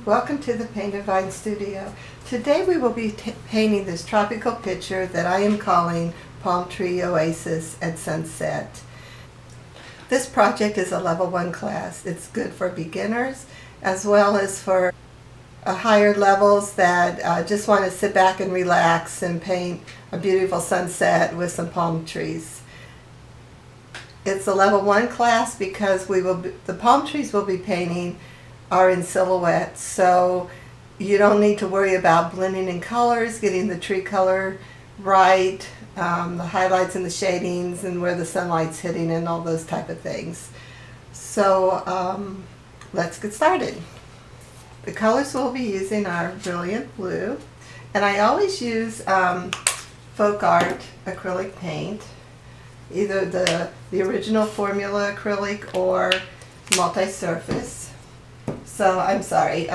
Welcome to the Paint and Vine Studio. Today we will be painting this tropical picture that I am calling Palm Tree Oasis at Sunset. This project is a level 1 class. It's good for beginners as well as for higher levels that just want to sit back and relax and paint a beautiful sunset with some palm trees. It's a level 1 class because the palm trees we'll be painting are in silhouette, so you don't need to worry about blending in colors, getting the tree color right, the highlights and the shadings and where the sunlight's hitting and all those type of things. So let's get started. The colors we'll be using are Brilliant Blue, and I always use Folk Art acrylic paint, either the original formula acrylic or multi-surface. So I'm sorry,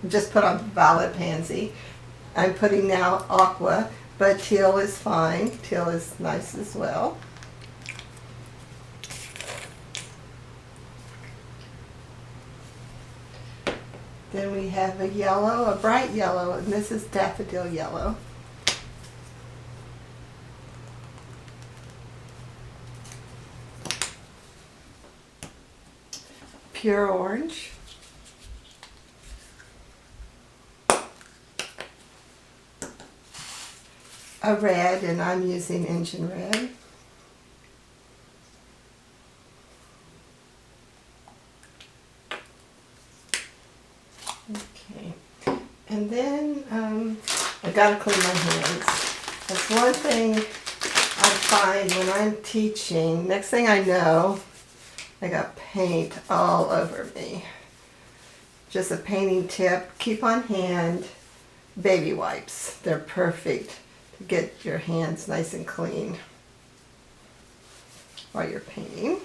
just put on Violet Pansy. I'm putting now Aqua, but teal is fine. Teal is nice as well. Then we have a yellow, a bright yellow, and this is Daffodil Yellow. Pure Orange. A red, and I'm using Engine Red. Okay, and then I gotta clean my hands. That's one thing I find when I'm teaching. Next thing I know, I got paint all over me. Just a painting tip, keep on hand baby wipes. They're perfect to get your hands nice and clean while you're painting.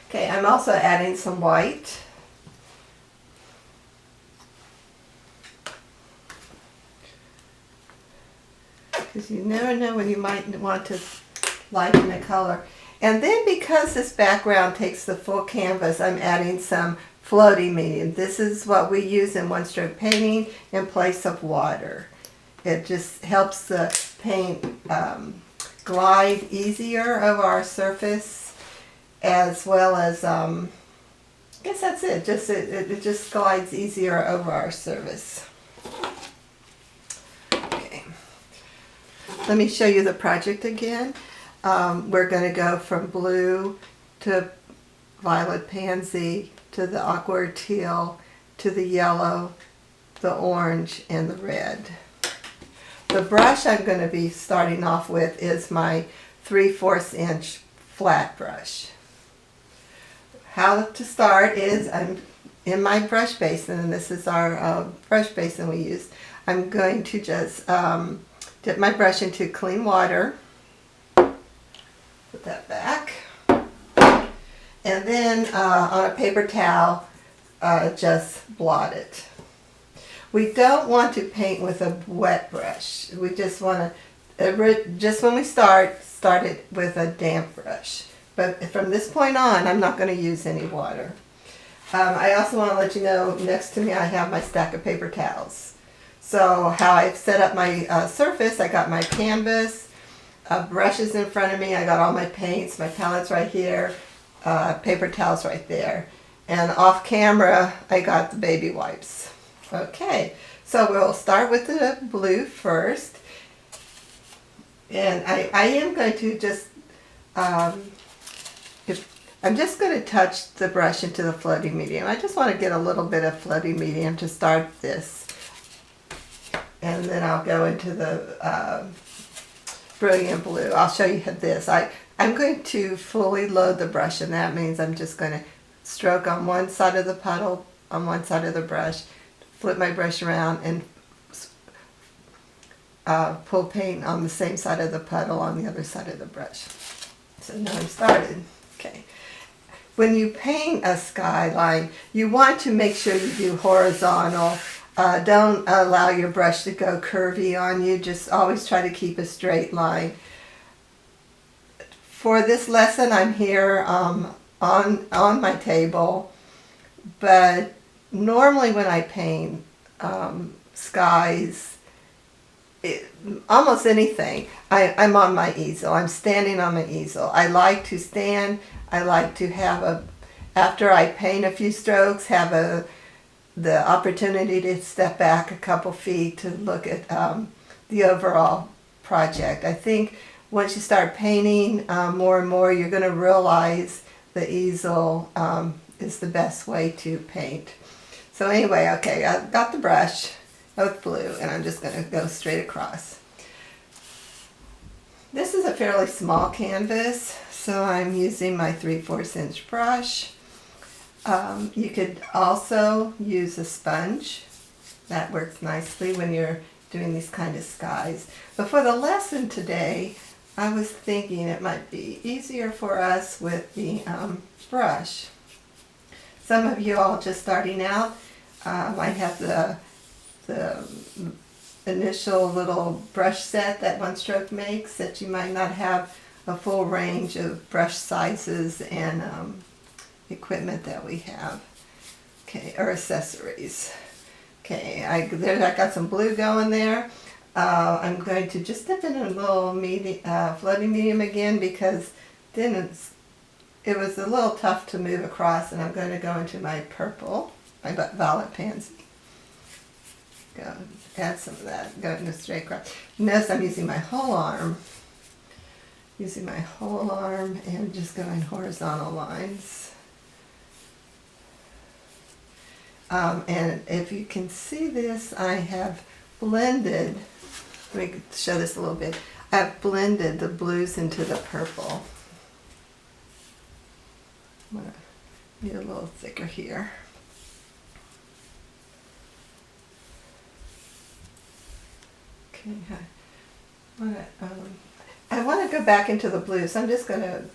Okay, I'm also adding some white. Because you never know when you might want to lighten the color. And then because this background takes the full canvas, I'm adding some floating medium. This is what we use in one-stroke painting in place of water. It just helps the paint glide easier over our surface, as well as, I guess that's it. It just glides easier over our surface. Okay. Let me show you the project again. We're going to go from blue to violet pansy to the aqua teal to the yellow, the orange, and the red. The brush I'm going to be starting off with is my 3/4 inch flat brush. How to start is I'm in my brush basin, and this is our brush basin we use. I'm going to just dip my brush into clean water. Put that back. And then on a paper towel, just blot it. We don't want to paint with a wet brush. We just want to, just when we start it with a damp brush. But from this point on, I'm not going to use any water. I also want to let you know, next to me I have my stack of paper towels. So how I've set up my surface, I got my canvas, brushes in front of me, I got all my paints, my palettes right here, paper towels right there. And off camera, I got the baby wipes. Okay, so we'll start with the blue first. And I am going to just, I'm just going to touch the brush into the floating medium. I just want to get a little bit of floating medium to start this. And then I'll go into the Brilliant Blue. I'll show you this. I'm going to fully load the brush, and that means I'm just going to stroke on one side of the puddle, on one side of the brush, flip my brush around, and pull paint on the same side of the puddle on the other side of the brush. So now I'm started. Okay. When you paint a skyline, you want to make sure you do horizontal. Don't allow your brush to go curvy on you. Just always try to keep a straight line. For this lesson, I'm here on my table, but normally when I paint skies, almost anything, I'm on my easel. I'm standing on my easel. I like to stand. I like to have after I paint a few strokes, have the opportunity to step back a couple feet to look at the overall project. I think once you start painting more and more, you're going to realize the easel is the best way to paint. So anyway, okay, I've got the brush with blue, and I'm just going to go straight across. This is a fairly small canvas, so I'm using my 3/4 inch brush. You could also use a sponge. That works nicely when you're doing these kind of skies. But for the lesson today, I was thinking it might be easier for us with the brush. Some of you all just starting out might have the initial little brush set that One Stroke makes, that you might not have a full range of brush sizes and equipment that we have, okay, or accessories. Okay, I got some blue going there. I'm going to just dip in a little floating medium again, because then it was a little tough to move across, and I'm going to go into my purple, my violet pansy. Go add some of that, go into straight across. Notice I'm using my whole arm. And just going horizontal lines. And if you can see this, I have blended, let me show this a little bit, I've blended the blues into the purple. I'm going to need a little thicker here. Okay, I want to go back into the blue, so I'm just going to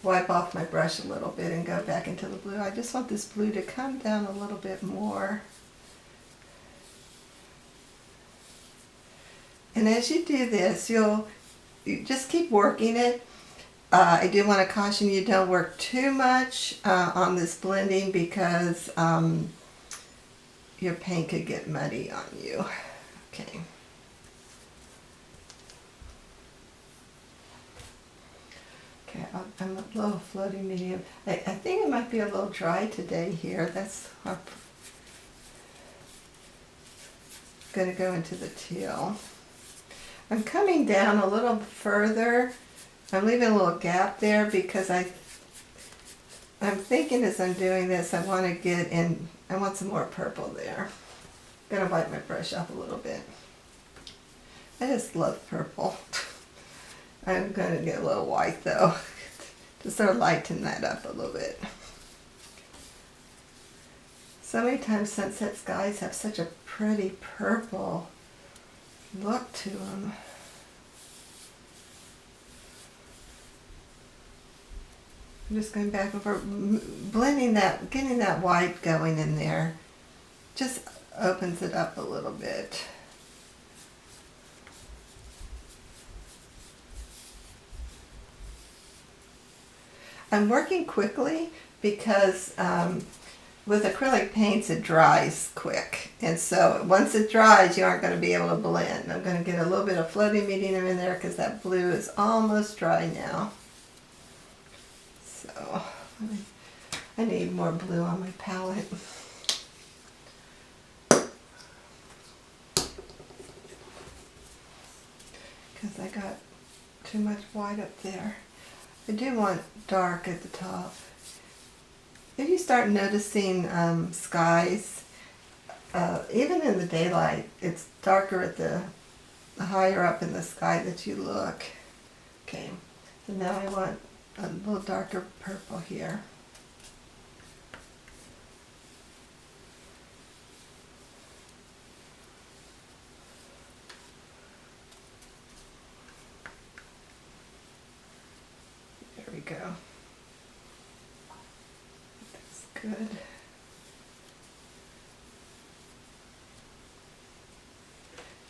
wipe off my brush a little bit and go back into the blue. I just want this blue to come down a little bit more. And as you do this, you just keep working it. I do want to caution you, don't work too much on this blending, because your paint could get muddy on you. Okay. Okay, I'm a little floating medium. I think it might be a little dry today here. That's going to go into the teal. I'm coming down a little further. I'm leaving a little gap there because I'm thinking as I'm doing this, I want to get in, I want some more purple there. I'm going to wipe my brush off a little bit. I just love purple. I'm going to get a little white though, to sort of lighten that up a little bit. So many times sunset skies have such a pretty purple look to them. I'm just going back over, blending that, getting that white going in there, just opens it up a little bit. I'm working quickly because with acrylic paints it dries quick, and so once it dries you aren't going to be able to blend. I'm going to get a little bit of floating medium in there because that blue is almost dry now. So I need more blue on my palette. Because I got too much white up there. I do want dark at the top. If you start noticing skies, even in the daylight, it's darker at the higher up in the sky that you look. Okay, so now I want a little darker purple here. There we go. That's good.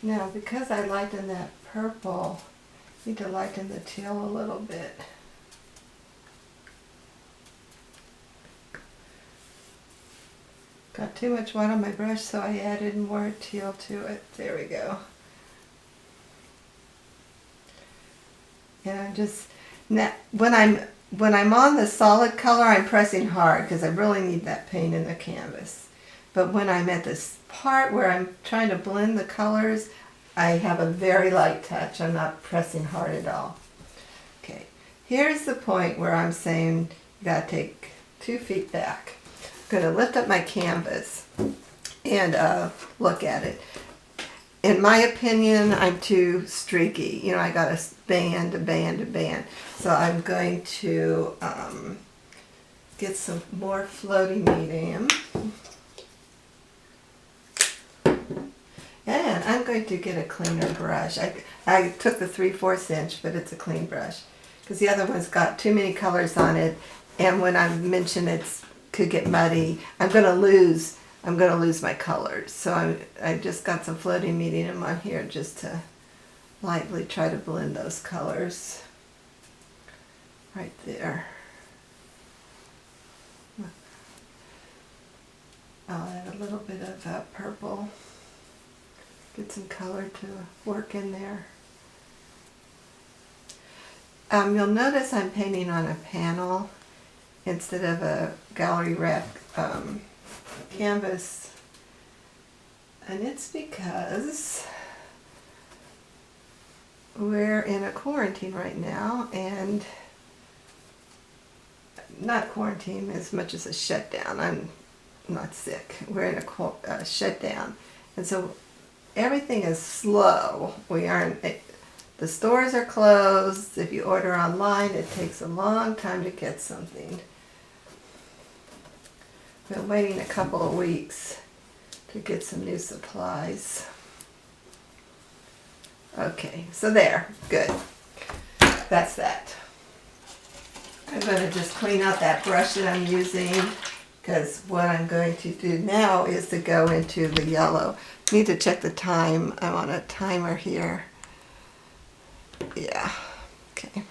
Now, because I lighten that purple, I need to lighten the teal a little bit. Got too much white on my brush, so I added more teal to it. There we go. And I'm just, now, when I'm on the solid color, I'm pressing hard because I really need that paint in the canvas. But when I'm at this part where I'm trying to blend the colors, I have a very light touch. I'm not pressing hard at all. Okay, here's the point where I'm saying you gotta take 2 feet back. I'm gonna lift up my canvas and look at it. In my opinion, I'm too streaky. You know, I got a band, a band, a band. So I'm going to get some more floating medium. And I'm going to get a cleaner brush. I took the 3/4 inch, but it's a clean brush. Because the other one's got too many colors on it. And when I mention it could get muddy, I'm going to lose my colors. So I just got some floating medium on here just to lightly try to blend those colors. Right there. I'll add a little bit of purple. Get some color to work in there. You'll notice I'm painting on a panel instead of a gallery wrap canvas, and it's because we're in a quarantine right now, and not quarantine as much as a shutdown. I'm not sick. We're in a shutdown, and so everything is slow. The stores are closed. If you order online, it takes a long time to get something. Been waiting a couple of weeks to get some new supplies. Okay, so there, good. That's that. I'm going to just clean out that brush that I'm using, because what I'm going to do now is to go into the yellow. Need to check the time. I'm on a timer here. Yeah, okay.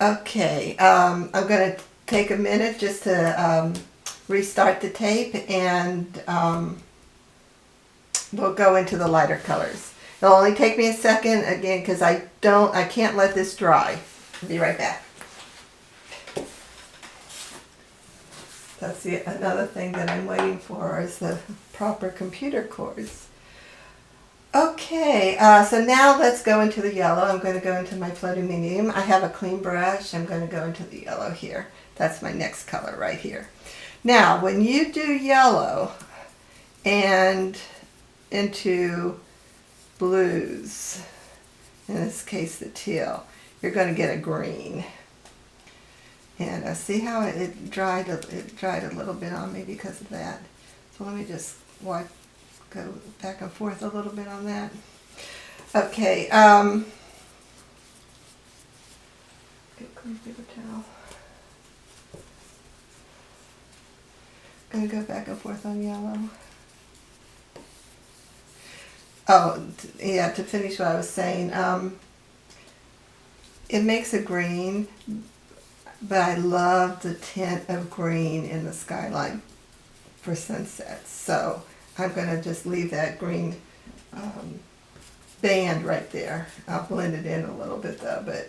Okay, I'm going to take a minute just to restart the tape, and we'll go into the lighter colors. It'll only take me a second again because I can't let this dry. I'll be right back. That's another thing that I'm waiting for is the proper computer cords. Okay, so now let's go into the yellow. I'm going to go into my floating medium. I have a clean brush. I'm going to go into the yellow here. That's my next color right here. Now, when you do yellow and into blues, in this case the teal, you're going to get a green. And see how it dried a little bit on me because of that. So let me just go back and forth a little bit on that. Okay, get a clean paper towel. Gonna go back and forth on yellow. Oh, yeah, to finish what I was saying, it makes a green, but I love the tint of green in the skyline for sunsets. So I'm going to just leave that green band right there. I'll blend it in a little bit though, but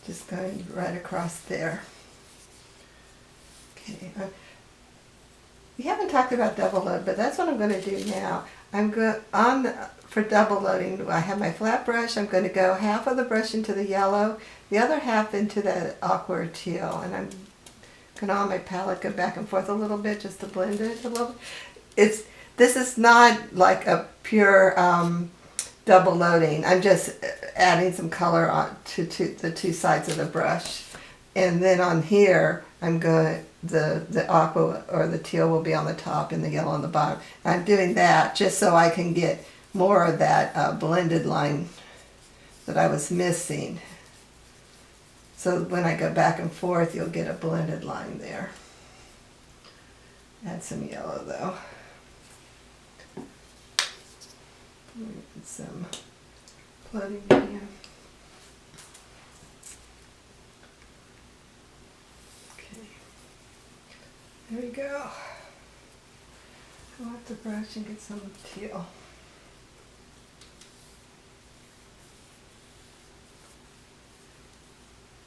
just going right across there. Okay. We haven't talked about double load, but that's what I'm going to do now. For double loading, I have my flat brush. I'm going to go half of the brush into the yellow, the other half into the aqua teal, and I'm going to on my palette go back and forth a little bit just to blend it a little. This is not like a pure double loading. I'm just adding some color on to the two sides of the brush, and then on here I'm going the aqua or the teal will be on the top and the yellow on the bottom. I'm doing that just so I can get more of that blended line that I was missing. So when I go back and forth, you'll get a blended line there. Add some yellow though. Some loading medium. Okay, there we go. Go off the brush and get some teal.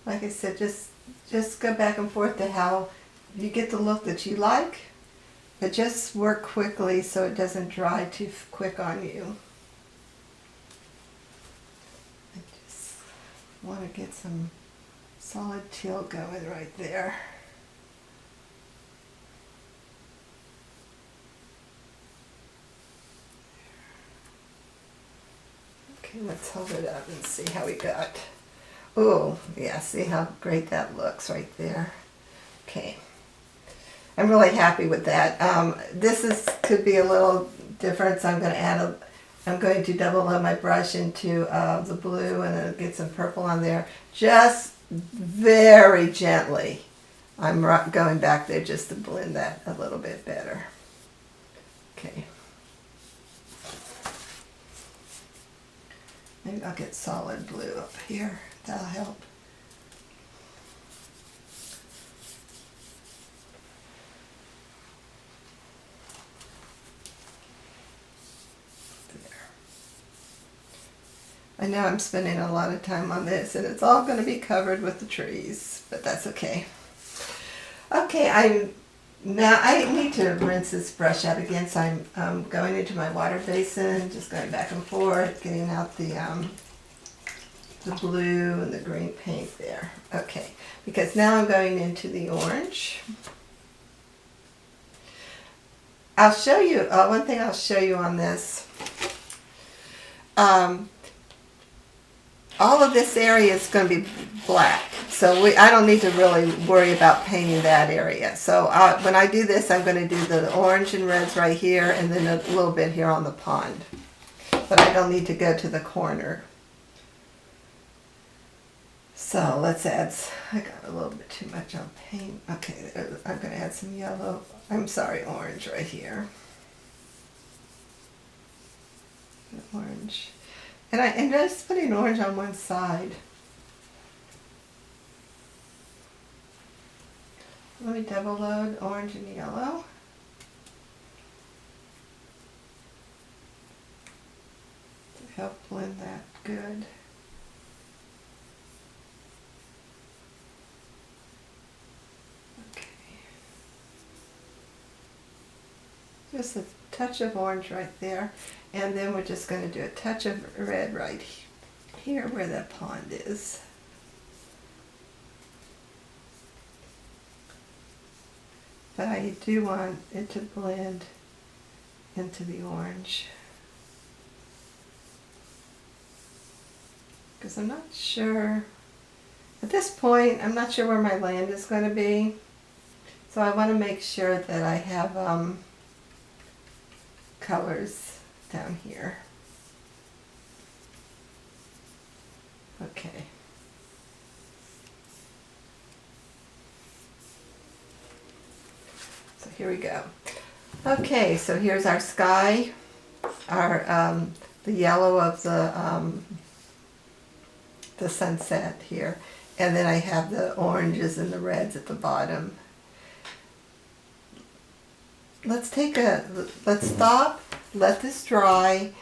Like I said, just go back and forth to how you get the look that you like, but just work quickly so it doesn't dry too quick on you. I just want to get some solid teal going right there. Okay, let's hold it up and see how we got. Oh, yeah, see how great that looks right there. Okay. I'm really happy with that. This could be a little different, so I'm going to double load my brush into the blue and then get some purple on there. Just very gently. I'm going back there just to blend that a little bit better. Okay. Maybe I'll get solid blue up here. That'll help. There. I know I'm spending a lot of time on this and it's all going to be covered with the trees, but that's okay. Okay, now I need to rinse this brush out again, so I'm going into my water basin, just going back and forth, getting out the blue and the green paint there. Okay, because now I'm going into the orange. I'll show you, one thing I'll show you on this. All of this area is going to be black, so I don't need to really worry about painting that area. So when I do this, I'm going to do the orange and reds right here and then a little bit here on the pond. But I don't need to go to the corner. So let's add, I got a little bit too much on paint. Okay, I'm going to add some yellow, orange right here. Orange. And I'm just putting orange on one side. Let me double load orange and yellow. To help blend that good. Okay. Just a touch of orange right there. And then we're just going to do a touch of red right here where that pond is. But I do want it to blend into the orange. Because I'm not sure, at this point, I'm not sure where my land is going to be. So I want to make sure that I have colors down here. Okay. So here we go. Okay, so here's our sky, our the yellow of the sunset here, and then I have the oranges and the reds at the bottom. Let's stop, let this dry.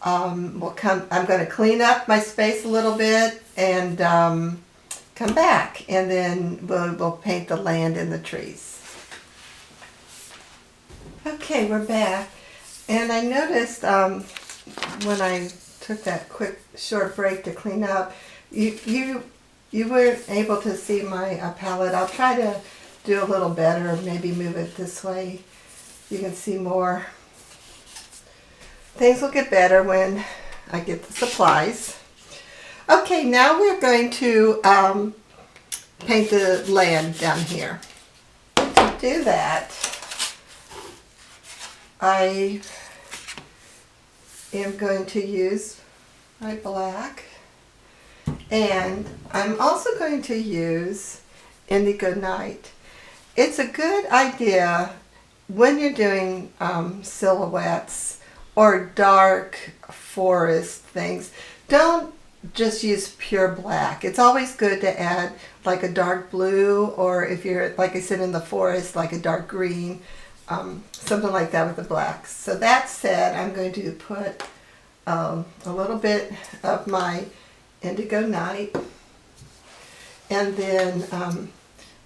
I'm going to clean up my space a little bit and come back, and then we'll paint the land and the trees. Okay, we're back, and I noticed when I took that quick short break to clean up, you weren't able to see my palette. I'll try to do a little better, maybe move it this way. You can see more. Things will get better when I get the supplies. Okay, now we're going to paint the land down here. To do that, I am going to use my black, and I'm also going to use Indigo Night. It's a good idea when you're doing silhouettes or dark forest things Don't just use pure black. It's always good to add like a dark blue, or if you're, like I said, in the forest, like a dark green, something like that with the blacks. So that said, I'm going to put a little bit of my indigo night, and then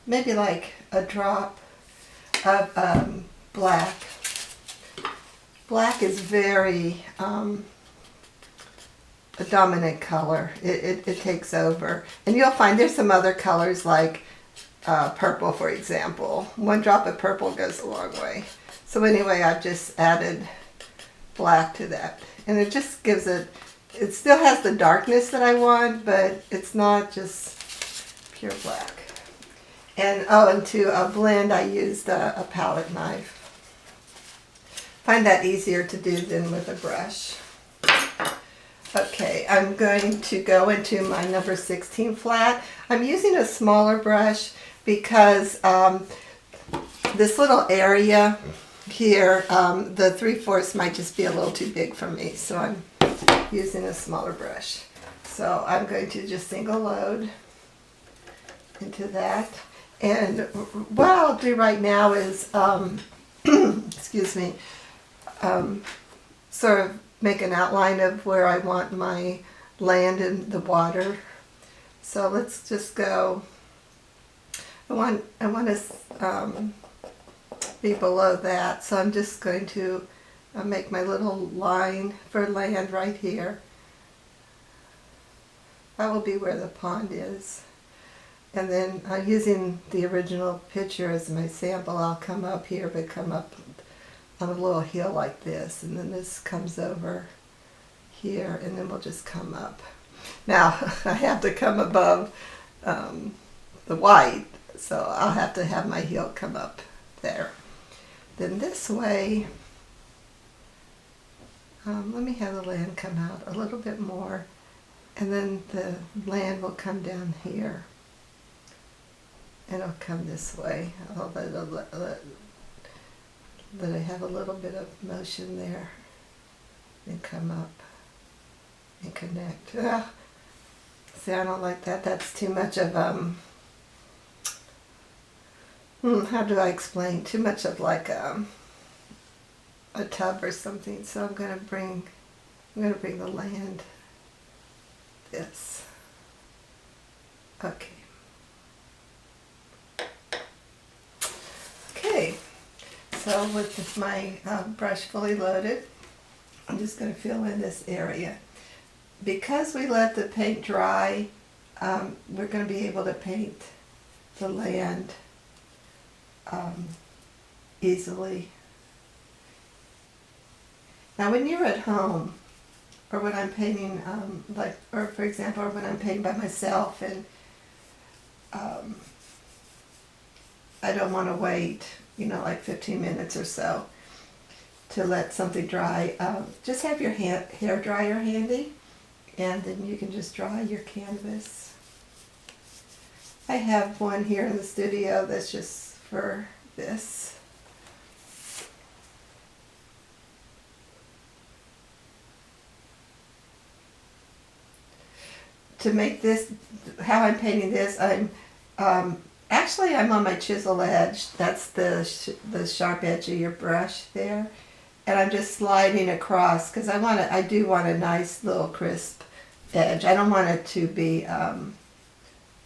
maybe like a drop of black. Black is very a dominant color. It takes over. And you'll find there's some other colors like purple, for example. One drop of purple goes a long way. So anyway, I've just added black to that. And it just gives it still has the darkness that I want, but it's not just pure black. And and to blend, I used a palette knife. Find that easier to do than with a brush. Okay, I'm going to go into my number 16 flat. I'm using a smaller brush because this little area here, the 3/4 might just be a little too big for me, so I'm using a smaller brush. So I'm going to just single load into that. And what I'll do right now is, excuse me, sort of make an outline of where I want my land in the water. So let's just go. I want to be below that, so I'm just going to make my little line for land right here. That will be where the pond is. And then using the original picture as my sample, I'll come up here, but come up on a little hill like this, and then this comes over here, and then we'll just come up. Now, I have to come above the white, so I'll have to have my heel come up there. Then this way, let me have the land come out a little bit more, and then the land will come down here. And it'll come this way. That I have a little bit of motion there, and come up and connect. See, I don't like that. That's too much of how do I explain? Too much of like a tub or something. So I'm gonna bring the land this. Okay. Okay. So with my brush fully loaded, I'm just going to fill in this area. Because we let the paint dry, we're going to be able to paint the land easily. Now when you're at home, or when I'm painting, or for example, or when I'm painting by myself, and I don't want to wait, like 15 minutes or so to let something dry. Just have your hair dryer handy, and then you can just dry your canvas. I have one here in the studio that's just for this. To make this, how I'm painting this, actually, I'm on my chisel edge. That's the sharp edge of your brush there, and I'm just sliding across because I do want a nice little crisp edge. I don't want it to be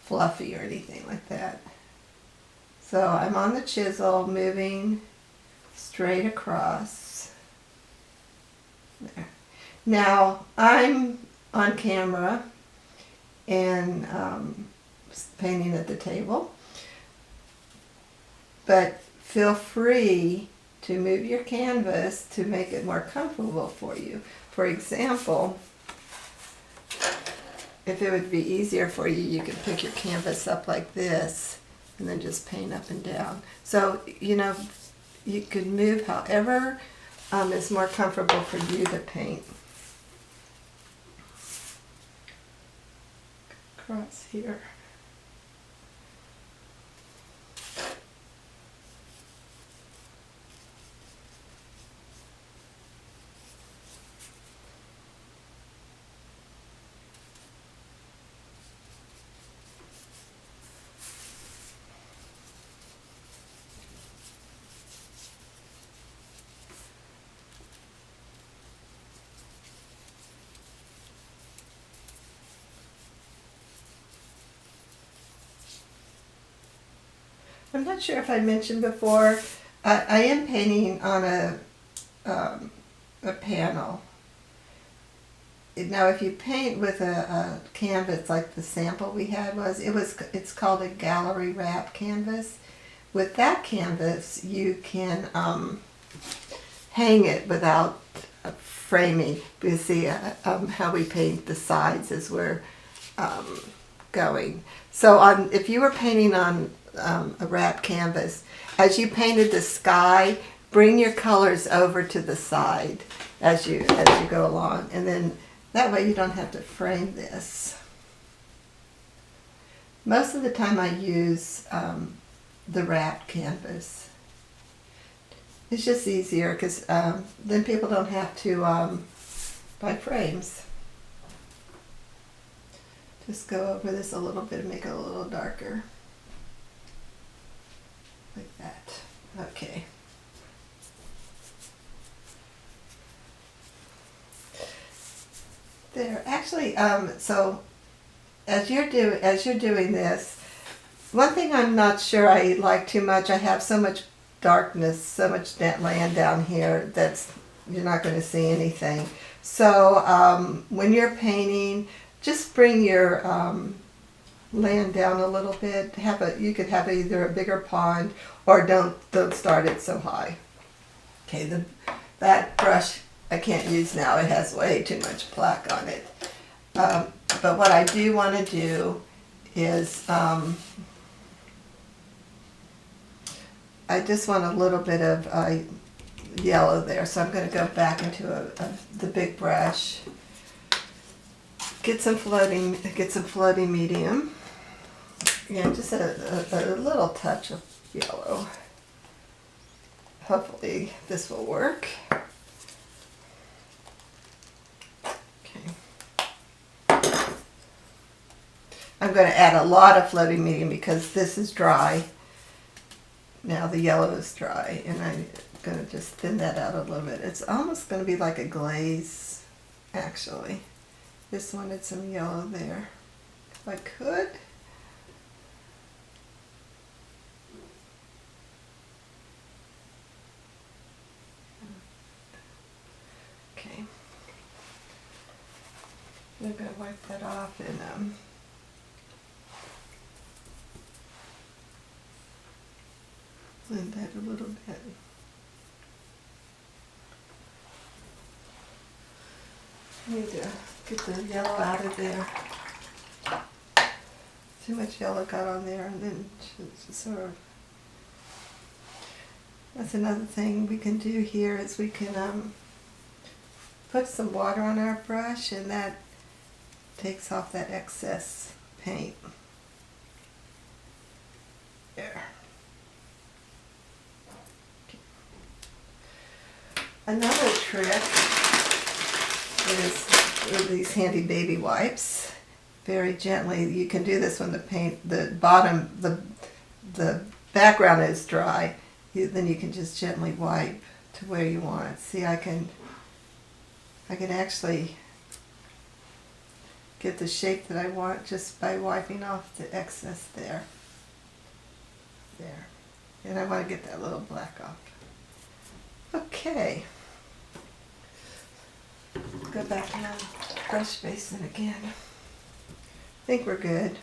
fluffy or anything like that. So I'm on the chisel, moving straight across. There. Now I'm on camera and painting at the table. But feel free to move your canvas to make it more comfortable for you. For example, if it would be easier for you, you could pick your canvas up like this and then just paint up and down. So, you could move however is more comfortable for you to paint. Across here. I'm not sure if I mentioned before, I am painting on a panel. Now, if you paint with a canvas like the sample we had it's called a gallery wrap canvas. With that canvas, you can hang it without framing. You see how we paint the sides as we're going. So if you were painting on a wrap canvas, as you painted the sky, bring your colors over to the side as you go along, and then that way you don't have to frame this. Most of the time I use the wrap canvas. It's just easier because then people don't have to buy frames. Just go over this a little bit and make it a little darker. Like that. Okay. There. Actually, so as you're doing this, one thing I'm not sure I like too much, I have so much darkness, so much land down here that's you're not going to see anything. So when you're painting, just bring your land down a little bit. You could have either a bigger pond or don't start it so high. Okay, that brush I can't use now. It has way too much black on it. But what I do want to do is I just want a little bit of yellow there, so I'm going to go back into the big brush. Get some floating medium. Yeah, just a little touch of yellow. Hopefully this will work. Okay. I'm going to add a lot of floating medium because this is dry. Now the yellow is dry, and I'm going to just thin that out a little bit. It's almost going to be like a glaze, actually. Just wanted some yellow there, if I could. Okay. I'm going to wipe that off and blend that a little bit. I need to get the yellow out of there. Too much yellow got on there, and then just sort of. That's another thing we can do here is we can put some water on our brush, and that takes off that excess paint. There. Another trick is with these handy baby wipes. Very gently, you can do this when the background is dry. Then you can just gently wipe to where you want it. See, I can actually get the shape that I want just by wiping off the excess there. There. And I want to get that little black off. Okay. Go back to the brush basin again. I think we're good.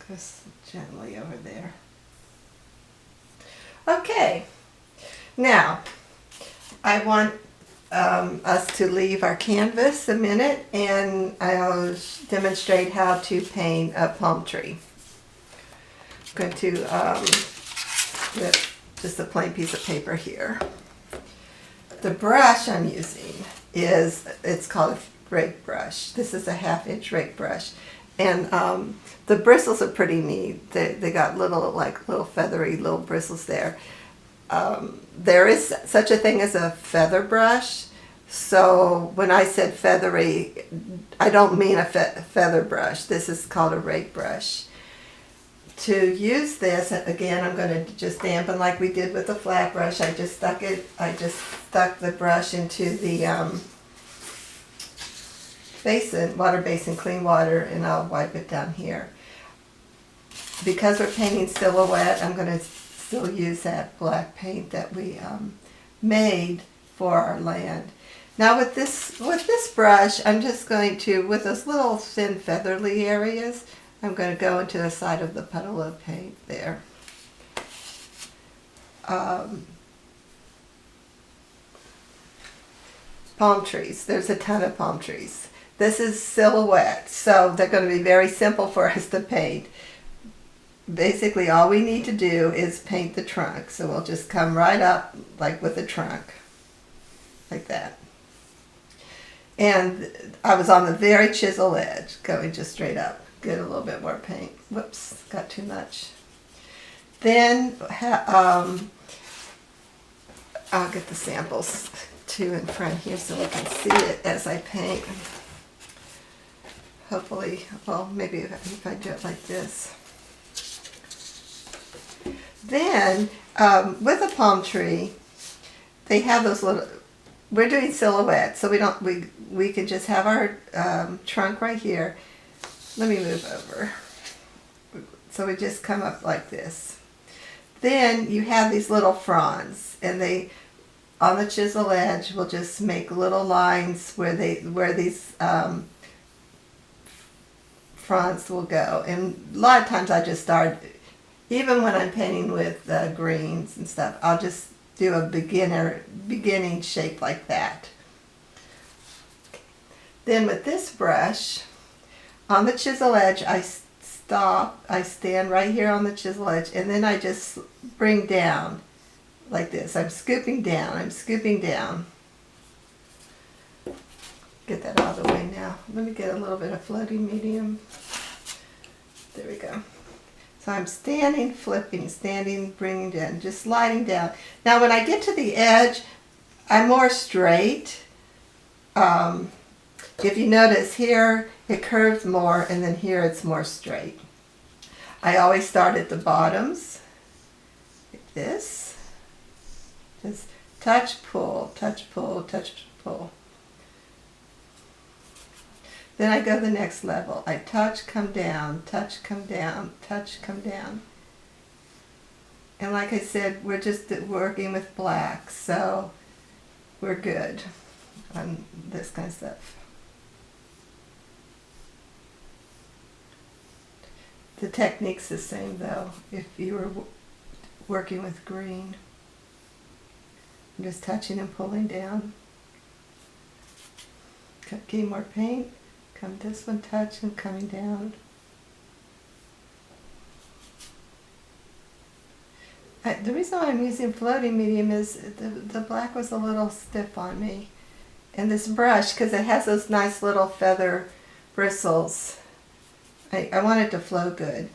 Just go gently over there. Okay. Now, I want us to leave our canvas a minute, and I'll demonstrate how to paint a palm tree. I'm going to get just a plain piece of paper here. The brush I'm using it's called a rake brush. This is a 1/2-inch rake brush, and the bristles are pretty neat. They got little feathery little bristles there. There is such a thing as a feather brush. So when I said feathery, I don't mean a feather brush. This is called a rake brush. To use this, again, I'm going to just dampen like we did with the flat brush. I just stuck the brush into the water basin, clean water, and I'll wipe it down here. because we're painting silhouette, I'm going to still use that black paint that we made for our land. Now with this brush, I'm just going to, with those little thin featherly areas, I'm going to go into the side of the puddle of paint there. Palm trees. There's a ton of palm trees. This is silhouette, so they're going to be very simple for us to paint. Basically, all we need to do is paint the trunk. So we'll just come right up like with the trunk, like that. And I was on the very chisel edge, going just straight up. Get a little bit more paint. Whoops, got too much. Then I'll get the samples too in front here so we can see it as I paint. Hopefully, well, maybe if I do it like this. Then, with a palm tree, they have those little, we're doing silhouette, so we can just have our trunk right here. Let me move over. So we just come up like this. Then you have these little fronds, and they, on the chisel edge, will just make little lines where these fronds will go. And a lot of times I just start, even when I'm painting with greens and stuff, I'll just do a beginning shape like that. Then with this brush, on the chisel edge, I stand right here on the chisel edge, and then I just bring down like this. I'm scooping down. Get that out of the way now. Let me get a little bit of floating medium. There we go. So I'm standing, flipping, standing, bringing down, just sliding down. Now when I get to the edge, I'm more straight. If you notice here, it curves more, and then here it's more straight. I always start at the bottoms, like this. Just touch, pull, touch, pull, touch, pull. Then I go the next level. I touch, come down, touch, come down, touch, come down. And like I said, we're just working with black, so we're good on this kind of stuff. The technique's the same though, if you were working with green. I'm just touching and pulling down. Getting more paint. Come this one, touch, and coming down. The reason why I'm using floating medium is the black was a little stiff on me. And this brush, because it has those nice little feather bristles, I want it to flow good.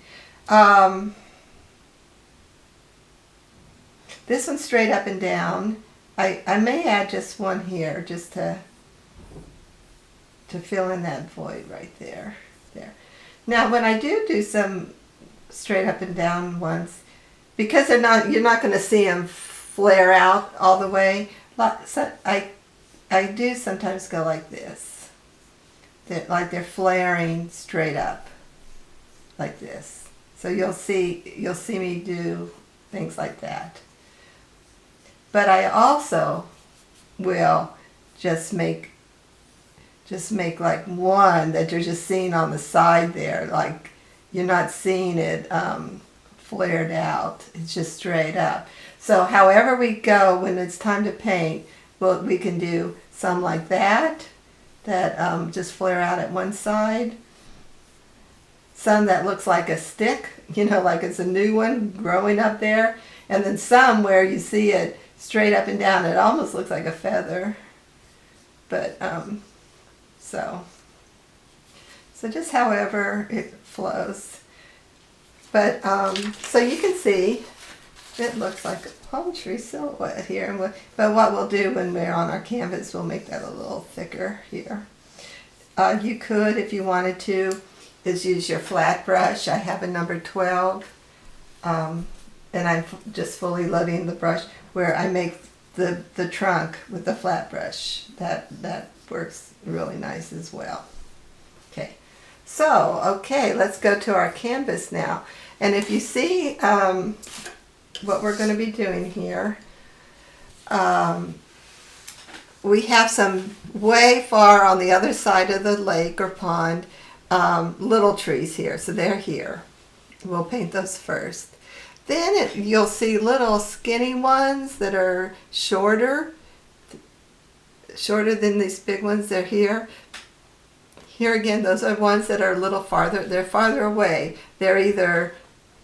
This one's straight up and down. I may add just one here just to fill in that void right there. Now when I do some straight up and down ones, because you're not going to see them flare out all the way, so I do sometimes go like this. Like they're flaring straight up, like this. So you'll see me do things like that. But I also will just make like one that you're just seeing on the side there, like you're not seeing it flared out. It's just straight up. So however we go when it's time to paint, well, we can do some like that just flare out at one side. Some that looks like a stick, like it's a new one growing up there. And then some where you see it straight up and down. It almost looks like a feather. But, so just however it flows. But, so you can see, it looks like a palm tree silhouette here. But what we'll do when we're on our canvas, we'll make that a little thicker here. You could, if you wanted to, is use your flat brush. I have a number 12. And I'm just fully loading the brush where I make the trunk with the flat brush. That works really nice as well. Okay, so let's go to our canvas now. And if you see what we're going to be doing here, we have some way far on the other side of the lake or pond, little trees here. So they're here. We'll paint those first. Then you'll see little skinny ones that are shorter than these big ones. They're here. Here again, those are ones that are a little farther. They're farther away. They're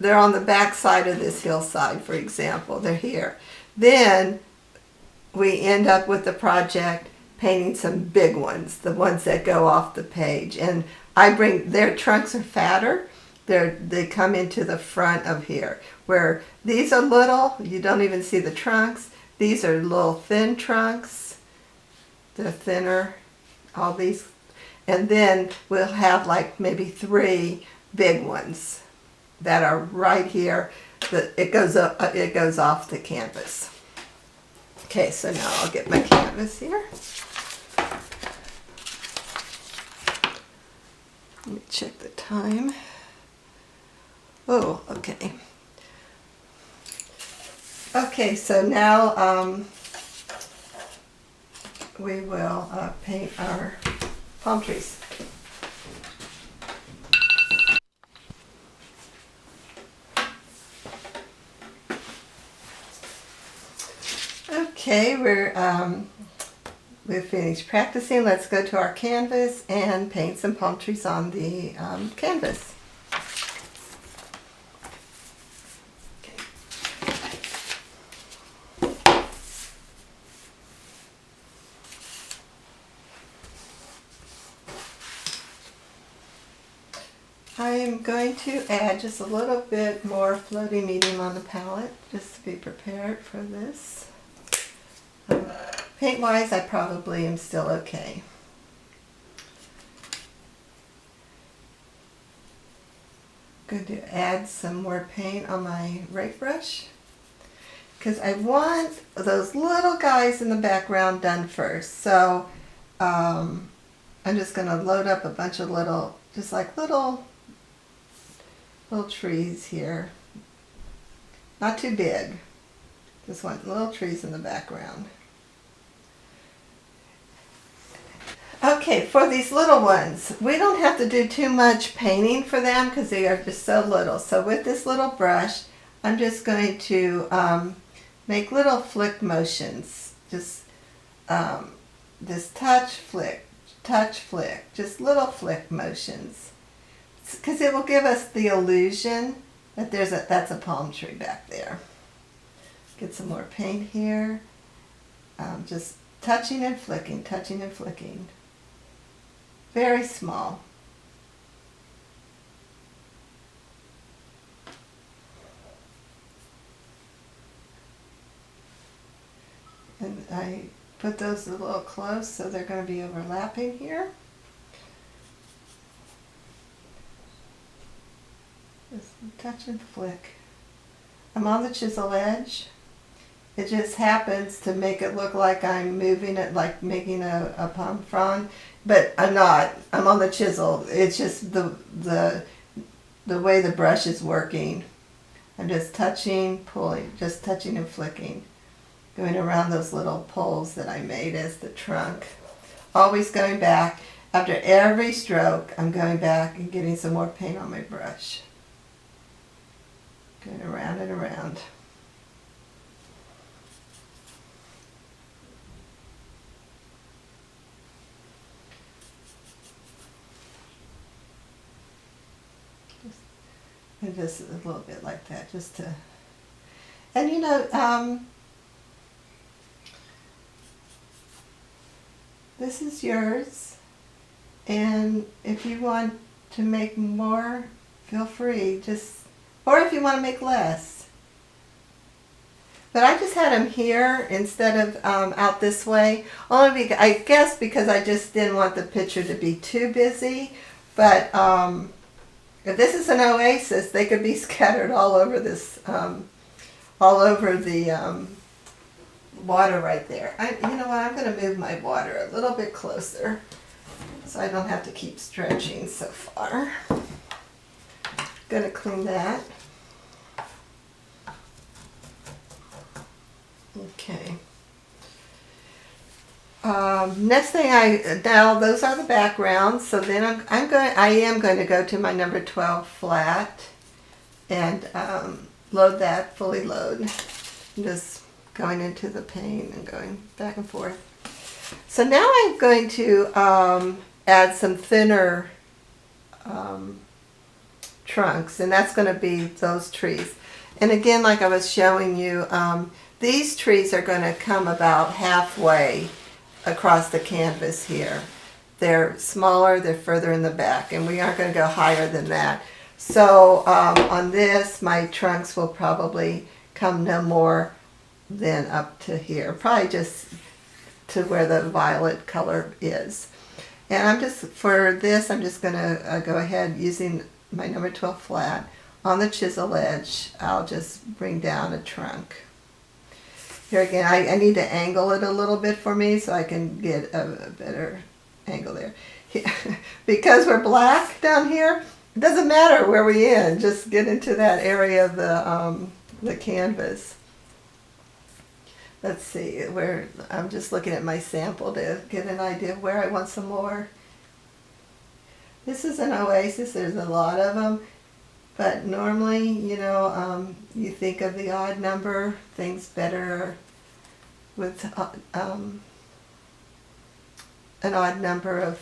on the back side of this hillside, for example. They're here. Then we end up with the project painting some big ones, the ones that go off the page. And their trunks are fatter. They come into the front of here. Where these are little, you don't even see the trunks. These are little thin trunks. They're thinner, all these. And then we'll have like maybe 3 big ones that are right here. It goes off the canvas. Okay, so now I'll get my canvas here. Let me check the time. Oh, okay. Okay, so now we will paint our palm trees. Okay, we've finished practicing. Let's go to our canvas and paint some palm trees on the canvas. I am going to add just a little bit more floating medium on the palette just to be prepared for this. Paint-wise, I probably am still okay. I'm going to add some more paint on my rake brush because I want those little guys in the background done first. So I'm just going to load up a bunch of little trees here. Not too big. Just want little trees in the background. Okay, for these little ones, we don't have to do too much painting for them because they are just so little. So with this little brush, I'm just going to make little flick motions. Just touch, flick, just little flick motions. Because it will give us the illusion that that's a palm tree back there. Get some more paint here. Just touching and flicking, touching and flicking. Very small. And I put those a little close so they're going to be overlapping here. Just touch and flick. I'm on the chisel edge. It just happens to make it look like I'm moving it, like making a palm frond, but I'm not. I'm on the chisel. It's just the way the brush is working. I'm just touching, pulling, just touching and flicking, going around those little poles that I made as the trunk. Always going back. After every stroke, I'm going back and getting some more paint on my brush. Going around and around. And just a little bit like that, just to, and you know, this is yours, and if you want to make more, feel free, or if you want to make less. But I just had them here instead of out this way, only I guess because I just didn't want the picture to be too busy, but if this is an Oasis, they could be scattered all over this, all over the water right there. You know what? I'm going to move my water a little bit closer so I don't have to keep stretching so far. Going to clean that. Okay. Next thing now those are the backgrounds. So then I am going to go to my number 12 flat and load that, fully load. I'm just going into the pane and going back and forth. So now I'm going to add some thinner trunks, and that's going to be those trees. And again, like I was showing you, these trees are going to come about halfway across the canvas here. They're smaller, they're further in the back, and we aren't going to go higher than that. So on this, my trunks will probably come no more than up to here, probably just to where the violet color is. And for this, I'm just going to go ahead using my number 12 flat. On the chisel edge, I'll just bring down a trunk. Here again, I need to angle it a little bit for me so I can get a better angle there. Because we're black down here, it doesn't matter where we end, just get into that area of the canvas. Let's see, I'm just looking at my sample to get an idea of where I want some more. This is an Oasis, there's a lot of them, but normally, you think of the odd number, things better with an odd number of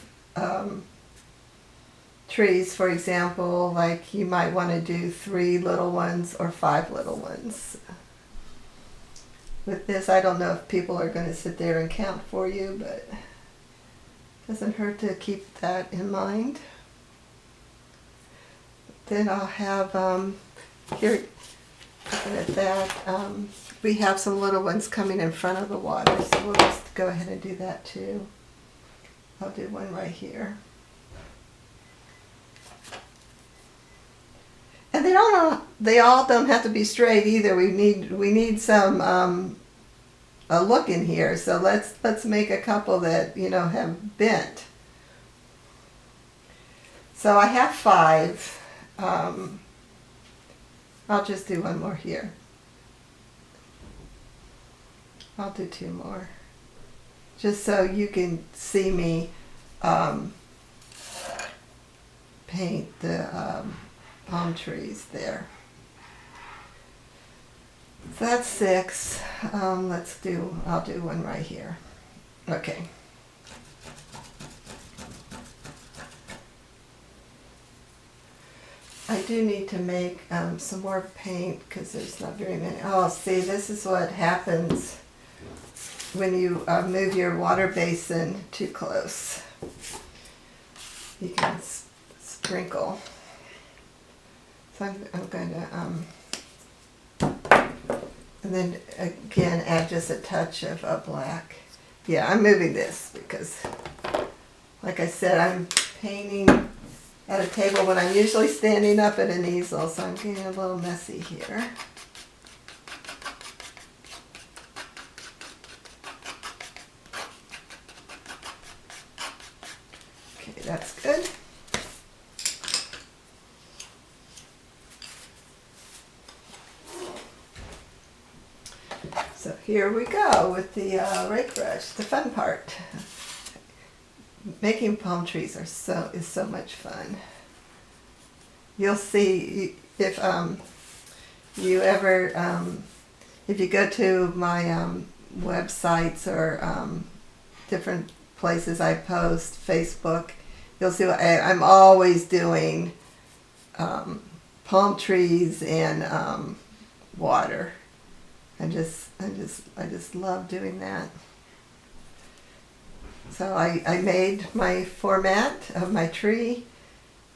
trees. For example, like you might want to do 3 little ones or 5 little ones. With this, I don't know if people are going to sit there and count for you, but it doesn't hurt to keep that in mind. Then I'll have, here, looking at that, we have some little ones coming in front of the water, so we'll just go ahead and do that too. I'll do one right here. And they all don't have to be straight either. We need some a look in here. So let's make a couple that have bent. So I have 5. I'll just do one more here. I'll do 2 more, just so you can see me paint the palm trees there. So that's 6. I'll do one right here. Okay. I do need to make some more paint because there's not very many. Oh, see, this is what happens when you move your water basin too close. You can sprinkle. So I'm going to, and then again add just a touch of black. Yeah, I'm moving this because, like I said, I'm painting at a table when I'm usually standing up at an easel, so I'm getting a little messy here. Okay, that's good. So here we go with the rake brush, the fun part. Making palm trees is so much fun. You'll see if you ever if you go to my websites or different places I post, Facebook, you'll see I'm always doing palm trees and water. I just love doing that. So I made my format of my tree,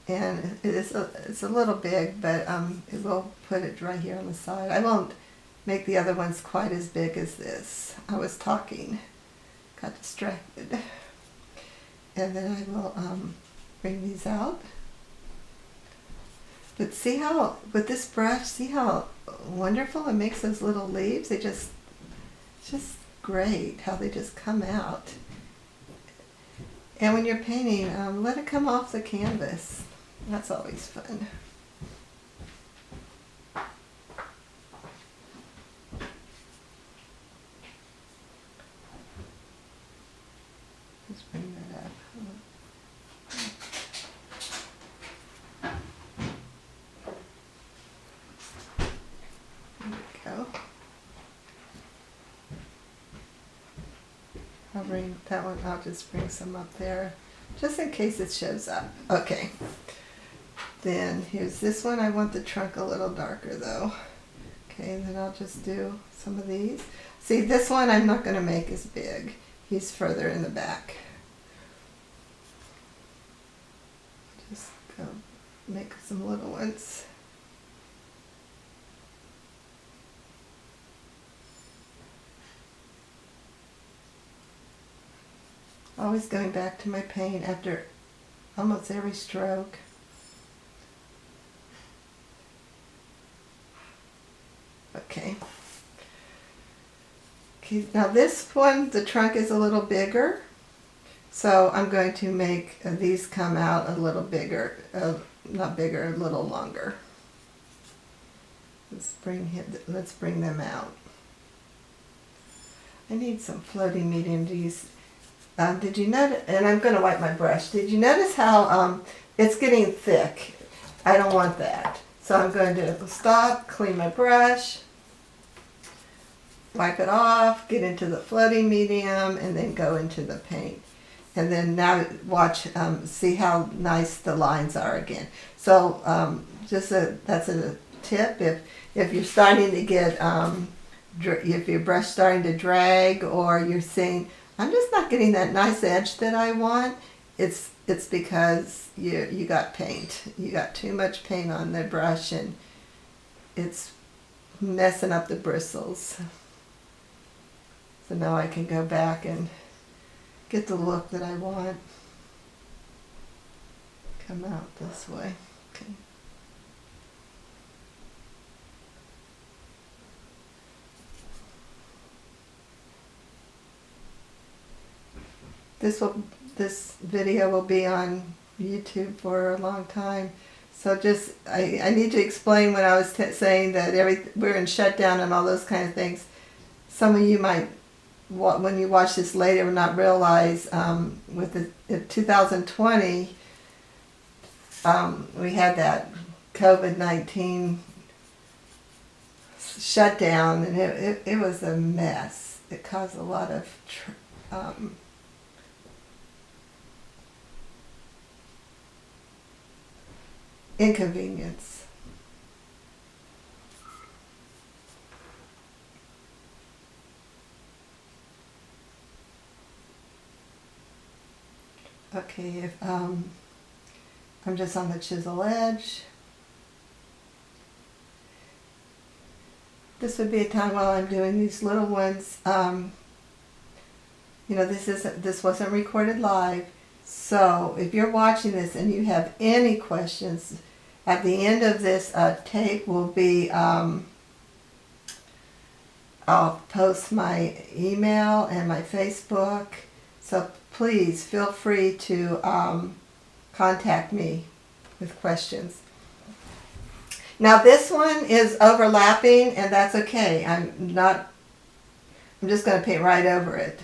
and it's a little big, but it will put it right here on the side. I won't make the other ones quite as big as this. I was talking, got distracted, and then I will bring these out. But see how with this brush, see how wonderful it makes those little leaves. It's just great how they just come out. And when you're painting, let it come off the canvas. That's always fun. Let's bring that up. There we go. I'll bring that one, I'll just bring some up there, just in case it shows up. Okay. Then here's this one. I want the trunk a little darker though. Okay, and then I'll just do some of these. See, this one I'm not going to make as big. He's further in the back. Just go make some little ones. Always going back to my paint after almost every stroke. Okay. Okay, now this one, the trunk is a little bigger, so I'm going to make these come out a little bigger, not bigger, a little longer. Let's bring them out. I need some floating medium to use. Did you notice, and I'm going to wipe my brush, did you notice how it's getting thick? I don't want that. So I'm going to stop, clean my brush, wipe it off, get into the floating medium, and then go into the paint. And then now watch, see how nice the lines are again. So that's a tip. If you're starting to get, if your brush starting to drag, or you're seeing, I'm just not getting that nice edge that I want, it's because you got paint. You got too much paint on the brush and it's messing up the bristles. So now I can go back and get the look that I want. Come out this way. Okay. This video will be on YouTube for a long time. So just, I need to explain when I was saying that we're in shutdown and all those kind of things. Some of you might, when you watch this later, will not realize with the 2020, we had that COVID-19 shutdown, and it was a mess. It caused a lot of inconvenience. Okay, if I'm just on the chisel edge. This would be a time while I'm doing these little ones. You know, this wasn't recorded live, so if you're watching this and you have any questions, at the end of this tape will be, I'll post my email and my Facebook, so please feel free to contact me with questions. Now this one is overlapping, and that's okay. I'm just going to paint right over it.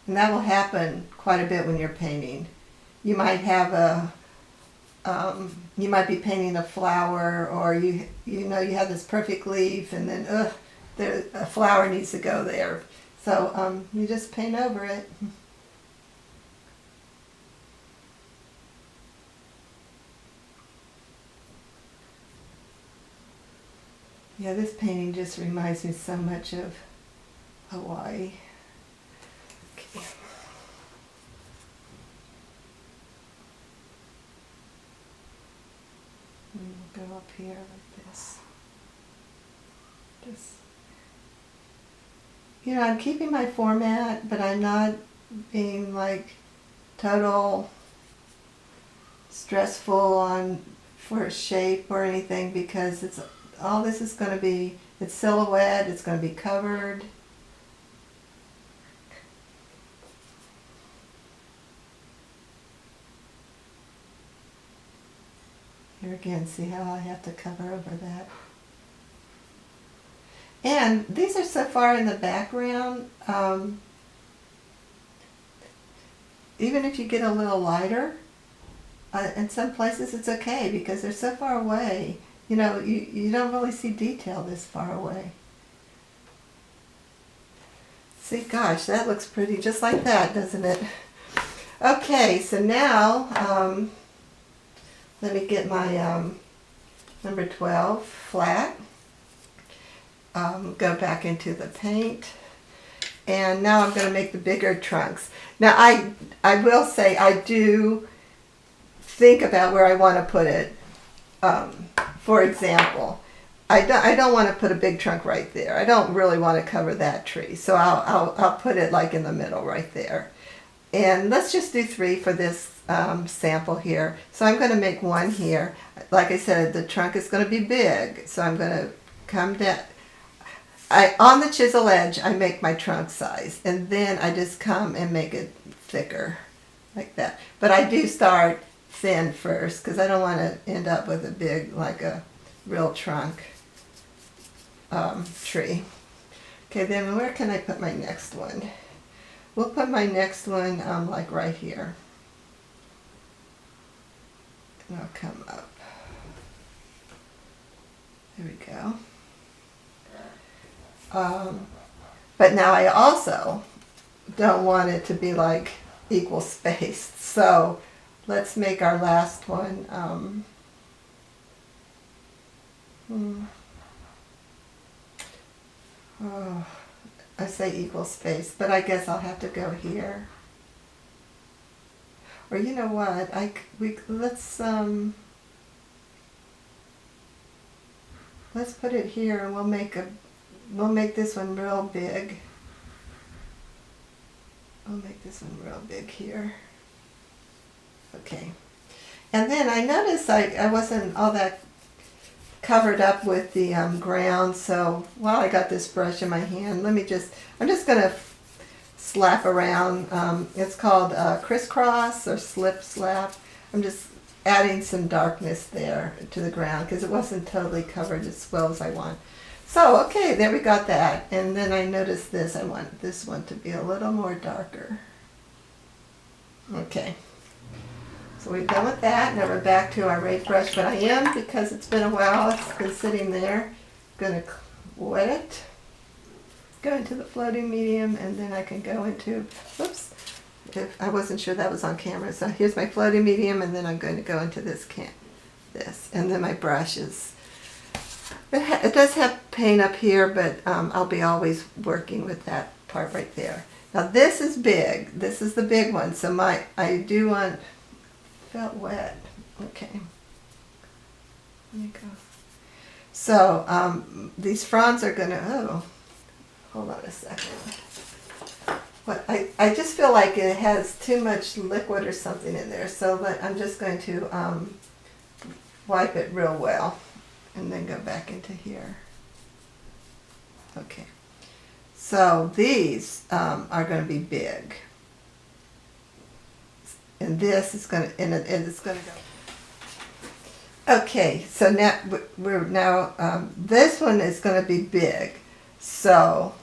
And that will happen quite a bit when you're painting. You might have you might be painting a flower, or you know you have this perfect leaf, and then a flower needs to go there. So you just paint over it. Yeah, this painting just reminds me so much of Hawaii. Okay. And we'll go up here like this. Just, you know, I'm keeping my format, but I'm not being like total stressful for a shape or anything, because all this is going to be, it's silhouette, it's going to be covered. Here again, see how I have to cover over that. And these are so far in the background. even if you get a little lighter, in some places it's okay because they're so far away. You know, you don't really see detail this far away. See, gosh, that looks pretty just like that, doesn't it? Okay, so now let me get my number 12 flat. Go back into the paint. And now I'm going to make the bigger trunks. Now I will say I do think about where I want to put it. For example, I don't want to put a big trunk right there. I don't really want to cover that tree. So I'll put it like in the middle right there. And let's just do 3 for this sample here. So I'm going to make 1 here. Like I said, the trunk is going to be big. So I'm going to come down. On the chisel edge, I make my trunk size. And then I just come and make it thicker like that. But I do start thin first because I don't want to end up with a big, like a real trunk tree. Okay, then where can I put my next one? We'll put my next one like right here. And I'll come up. There we go. But now I also don't want it to be like equal spaced. So let's make our last one. Oh, I say equal space, but I guess I'll have to go here. Or you know what? Let's put it here, and we'll make this one real big. I'll make this one real big here. Okay. And then I noticed I wasn't all that covered up with the ground, so while I got this brush in my hand, I'm just going to slap around. It's called crisscross or slip slap. I'm just adding some darkness there to the ground because it wasn't totally covered as well as I want. So, okay, there we got that. And then I noticed this. I want this one to be a little more darker. Okay. So we've done with that. Now we're back to our raised brush, but I am, because it's been a while, it's been sitting there, going to wet it, go into the floating medium, and then I can go into, whoops, I wasn't sure that was on camera. So here's my floating medium, and then I'm going to go into this and then my brush is, it does have paint up here, but I'll be always working with that part right there. Now this is big. This is the big one. So I do want, felt wet. Okay. There you go. So these fronds are going to, oh, hold on a second. What, I just feel like it has too much liquid or something in there. So I'm just going to wipe it real well and then go back into here. Okay. So these are going to be big. And this is going to, and it's going to go. Okay, so now this one is going to be big. So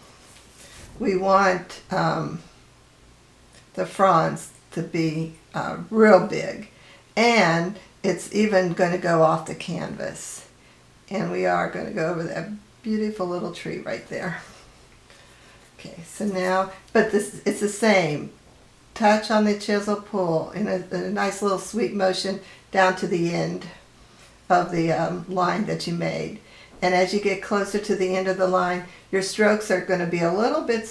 we want the fronds to be real big. And it's even going to go off the canvas. And we are going to go over that beautiful little tree right there. Okay, so now, but it's the same. Touch on the chisel, pull in a nice little sweep motion down to the end of the line that you made. And as you get closer to the end of the line, your strokes are going to be a little bit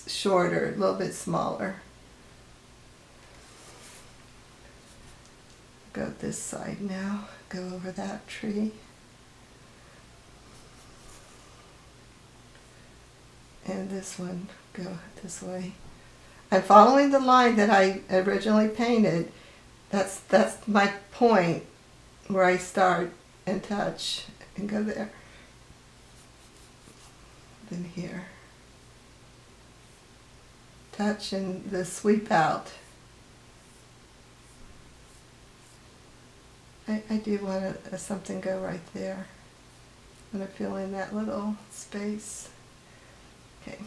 shorter, a little bit smaller. Go this side now, go over that tree. And this one, go this way. I'm following the line that I originally painted. That's my point where I start and touch and go there. Then here. Touch and the sweep out. I do want something go right there. I'm going to fill in that little space. Okay.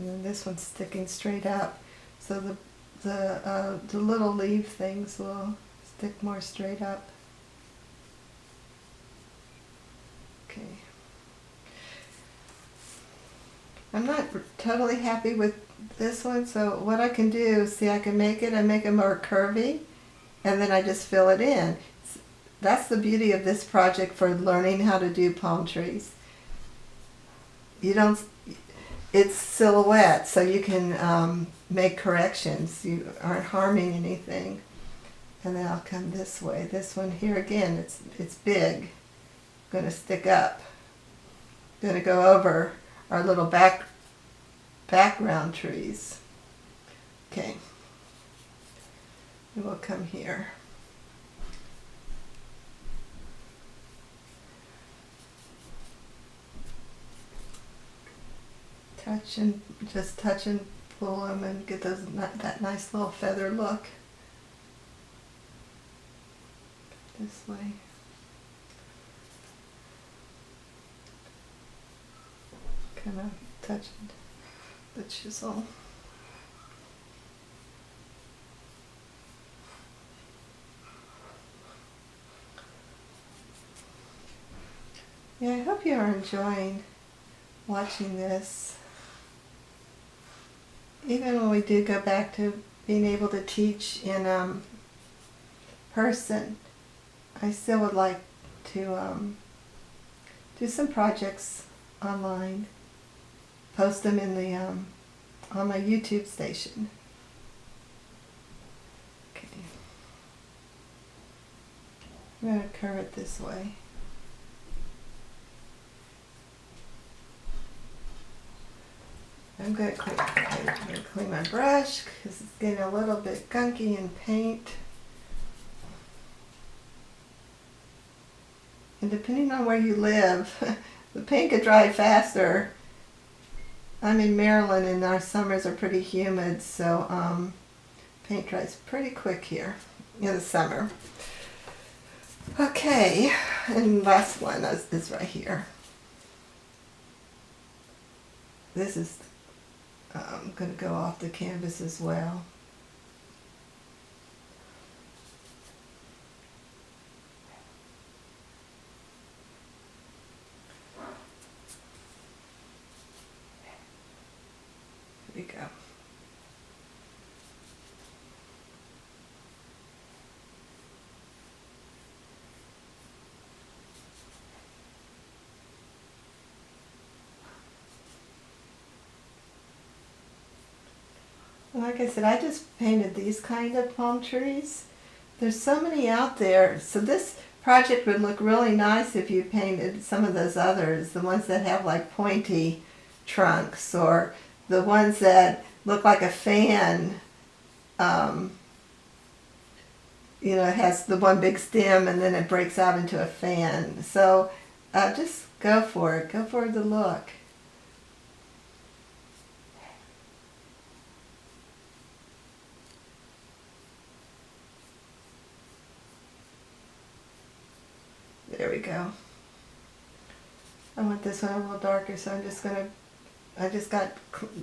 And then this one's sticking straight up, so the little leaf things will stick more straight up. Okay. I'm not totally happy with this one, so what I can do, see, I can make it more curvy, and then I just fill it in. That's the beauty of this project for learning how to do palm trees. It's silhouette, so you can make corrections. You aren't harming anything. And then I'll come this way. This one here again, it's big. Going to stick up. Going to go over our little background trees. Okay. And we'll come here. Just touch and pull them and get that nice little feather look. This way. Kind of touching the chisel. Yeah, I hope you are enjoying watching this. Even when we do go back to being able to teach in person, I still would like to do some projects online, post them in the on my YouTube station. Okay, I'm going to curve it this way. I'm going to clean my brush because it's getting a little bit gunky in paint. And depending on where you live, the paint could dry faster. I'm in Maryland and our summers are pretty humid, so paint dries pretty quick here in the summer. Okay, and last one is right here. This is going to go off the canvas as well. Here we go. Like I said, I just painted these kind of palm trees. There's so many out there. So this project would look really nice if you painted some of those others, the ones that have like pointy trunks, or the ones that look like a fan. You know, it has the one big stem and then it breaks out into a fan. So just go for it. Go for the look. There we go. I want this one a little darker, so I just got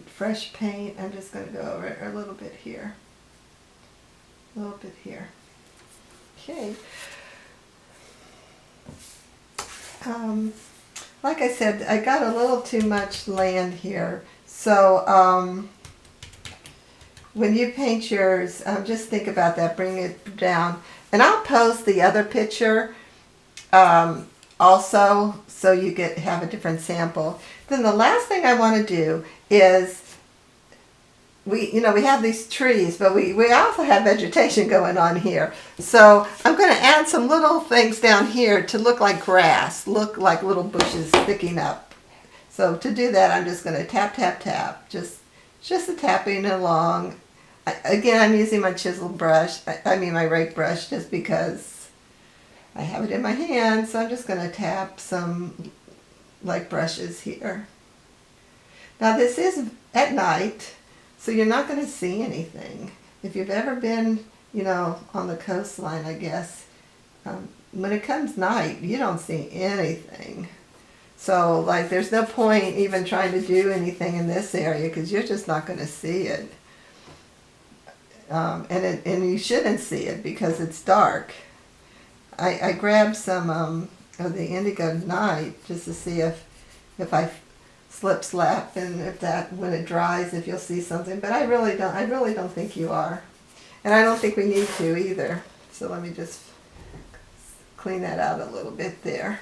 fresh paint. I'm just going to go over it a little bit here. A little bit here. Okay. Like I said, I got a little too much land here. So when you paint yours, just think about that. Bring it down. And I'll post the other picture also, so you have a different sample. Then the last thing I want to do is, we have these trees, but we also have vegetation going on here. So I'm going to add some little things down here to look like grass, look like little bushes sticking up. So to do that, I'm just going to tap, tap, tap, just a tapping along. Again, I'm using my chisel brush, my rake brush, just because I have it in my hand, so I'm just going to tap some like brushes here. Now this is at night, so you're not going to see anything. If you've ever been, on the coastline, I guess, when it comes night, you don't see anything. So like there's no point even trying to do anything in this area because you're just not going to see it. And you shouldn't see it because it's dark. I grabbed some of the indigo tonight just to see if I slip slap and if that when it dries if you'll see something. But I really don't think you are, and I don't think we need to either. So let me just clean that out a little bit there.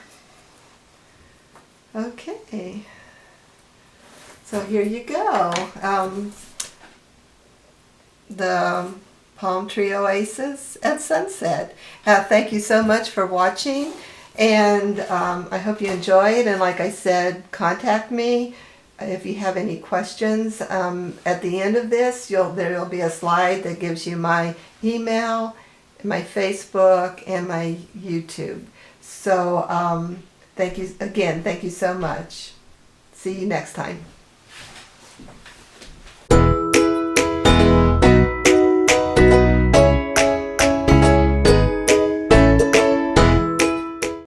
Okay. So here you go. The palm tree oasis at sunset. Thank you so much for watching, and I hope you enjoyed. And like I said, contact me if you have any questions. At the end of this, there will be a slide that gives you my email, my Facebook, and my YouTube. So thank you again. Thank you so much. See you next time.